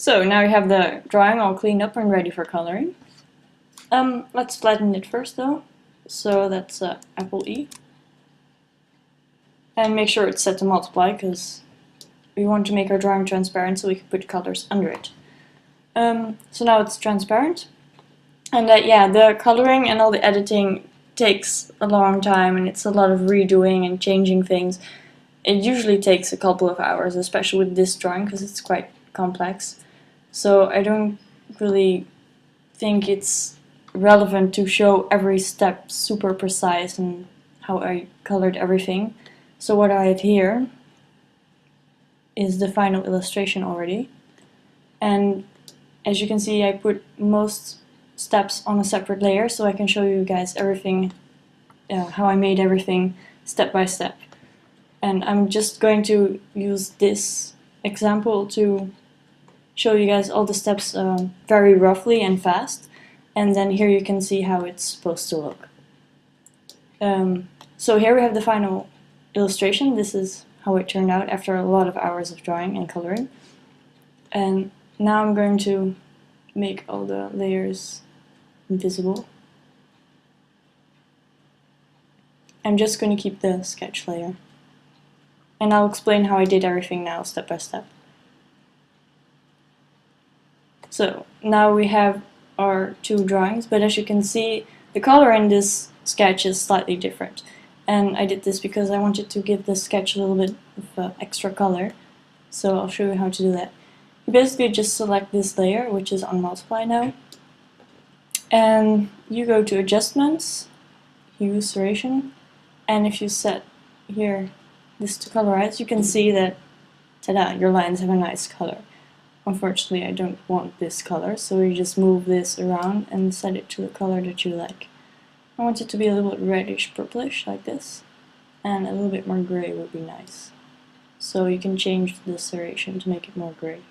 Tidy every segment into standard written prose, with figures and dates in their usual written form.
So now we have the drawing all cleaned up and ready for coloring. Let's flatten it first though. So that's Apple E. And make sure it's set to multiply because we want to make our drawing transparent so we can put colors under it. So now it's transparent. And yeah, the coloring and all the editing takes a long time and it's a lot of redoing and changing things. It usually takes a couple of hours, especially with this drawing because it's quite complex. So I don't really think it's relevant to show every step super precise and how I colored everything. So what I have here is the final illustration already. And as you can see, I put most steps on a separate layer so I can show you guys everything, how I made everything step by step. And I'm just going to use this example to show you guys all the steps very roughly and fast, and then here you can see how it's supposed to look. So here we have the final illustration. This is how it turned out after a lot of hours of drawing and coloring. And now I'm going to make all the layers invisible. I'm just going to keep the sketch layer. And I'll explain how I did everything now step by step. So now we have our two drawings, but as you can see, the color in this sketch is slightly different. And I did this because I wanted to give the sketch a little bit of extra color. So I'll show you how to do that. You basically just select this layer, which is on multiply now. And you go to adjustments, hue, saturation, and if you set here this to colorize, you can see that, ta-da, your lines have a nice color. Unfortunately, I don't want this color, so you just move this around and set it to a color that you like. I want it to be a little bit reddish purplish, like this, and a little bit more gray would be nice. So you can change the saturation to make it more gray.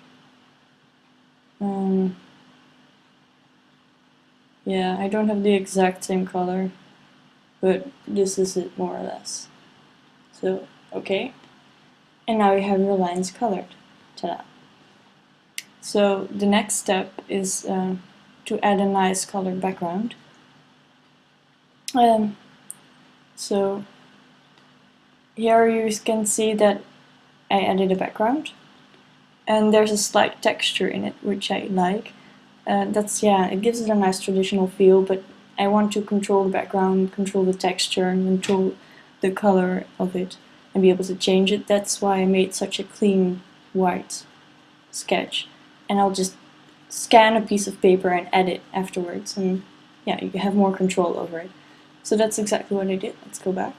Yeah, I don't have the exact same color, but this is it more or less. So, okay. And now you have your lines colored. Ta-da! So the next step is to add a nice colored background. So here you can see that I added a background, and there's a slight texture in it, which I like. It gives it a nice traditional feel, but I want to control the background, control the texture, and control the color of it, and be able to change it. That's why I made such a clean white sketch. And I'll just scan a piece of paper and edit afterwards, and yeah, you have more control over it. So that's exactly what I did. Let's go back.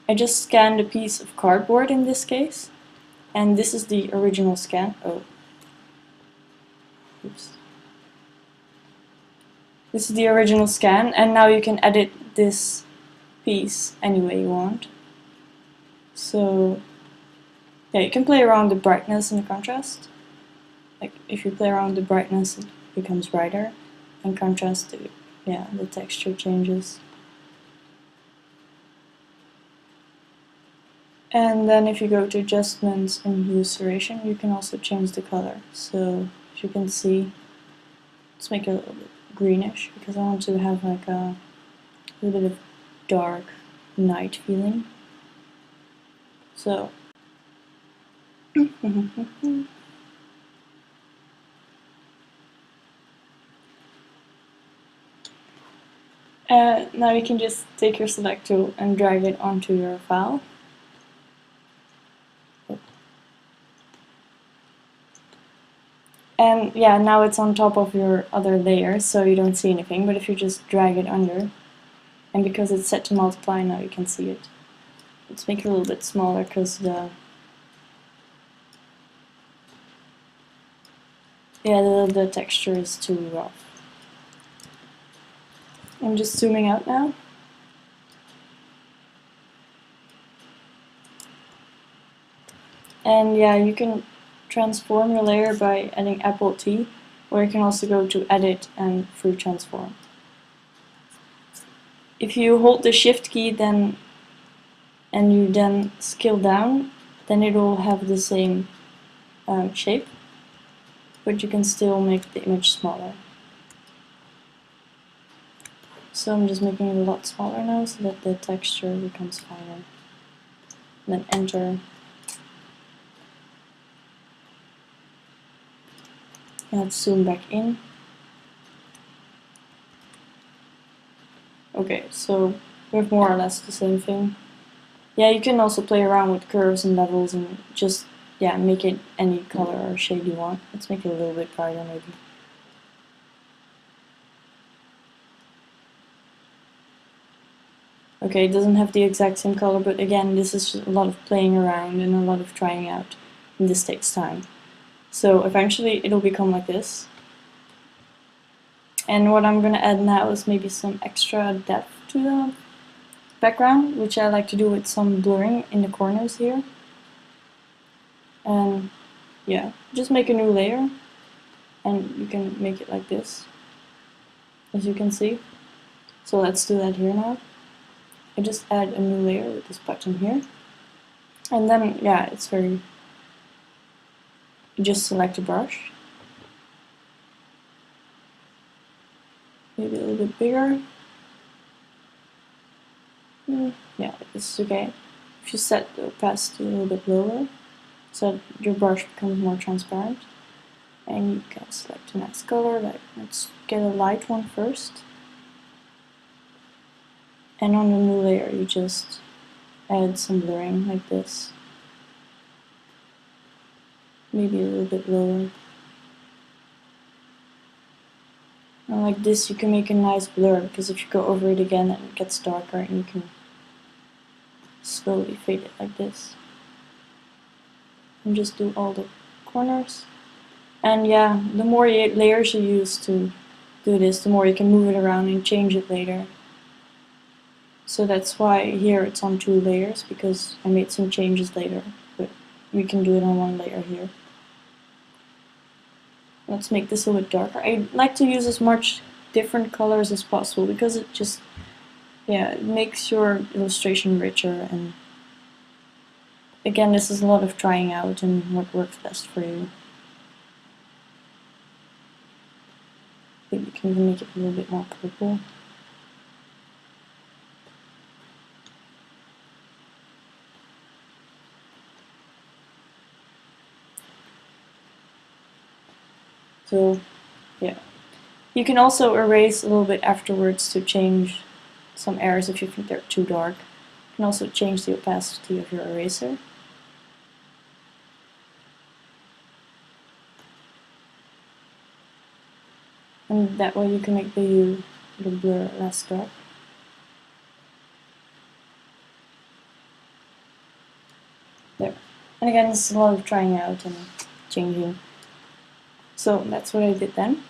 I just scanned a piece of cardboard in this case, and this is the original scan. Oh. Oops. This is the original scan, and now you can edit this piece any way you want. So yeah, you can play around the brightness and the contrast. Like if you play around the brightness, it becomes brighter, and contrast, yeah, the texture changes. And then if you go to adjustments and hue, saturation, you can also change the color. So as you can see, let's make it a little bit greenish because I want to have like a little bit of dark night feeling. So now you can just take your select tool and drag it onto your file. And yeah, now it's on top of your other layer, so you don't see anything, but if you just drag it under, and because it's set to multiply, now you can see it. Let's make it a little bit smaller because the texture is too rough. I'm just zooming out now. And yeah, you can transform your layer by adding Apple T, or you can also go to Edit and Free Transform. If you hold the Shift key and you then scale down, then it will have the same shape. but you can still make the image smaller. So I'm just making it a lot smaller now so that the texture becomes finer. And then enter. And let's zoom back in. Okay, so we have more or less the same thing. Yeah, you can also play around with curves and levels and just, yeah, make it any color or shade you want. Let's make it a little bit brighter maybe. Okay, it doesn't have the exact same color, but again, this is a lot of playing around and a lot of trying out, and this takes time. So eventually it'll become like this. And what I'm gonna add now is maybe some extra depth to the background, which I like to do with some blurring in the corners here. And yeah, just make a new layer, and you can make it like this, as you can see. So let's do that here now. I just add a new layer with this button here. And then, yeah, it's very, you just select a brush. Maybe a little bit bigger. Yeah, this is okay. If you set the opacity a little bit lower, so that your brush becomes more transparent. And you can select a nice color, like let's get a light one first. And on the new layer you just add some blurring like this. Maybe a little bit lower. And like this you can make a nice blur, because if you go over it again then it gets darker and you can slowly fade it like this. And just do all the corners. And yeah, the more layers you use to do this, the more you can move it around and change it later. So that's why here it's on 2 layers, because I made some changes later, but we can do it on 1 layer here. Let's make this a little bit darker. I like to use as much different colors as possible, because it just, yeah, it makes your illustration richer. And again, this is a lot of trying out and what works best for you. Maybe you can even make it a little bit more purple. So, yeah. You can also erase a little bit afterwards to change some areas if you think they're too dark. You can also change the opacity of your eraser. And that way you can make the hue, the blur, less dark. There. And again, this is a lot of trying out and changing. So that's what I did then.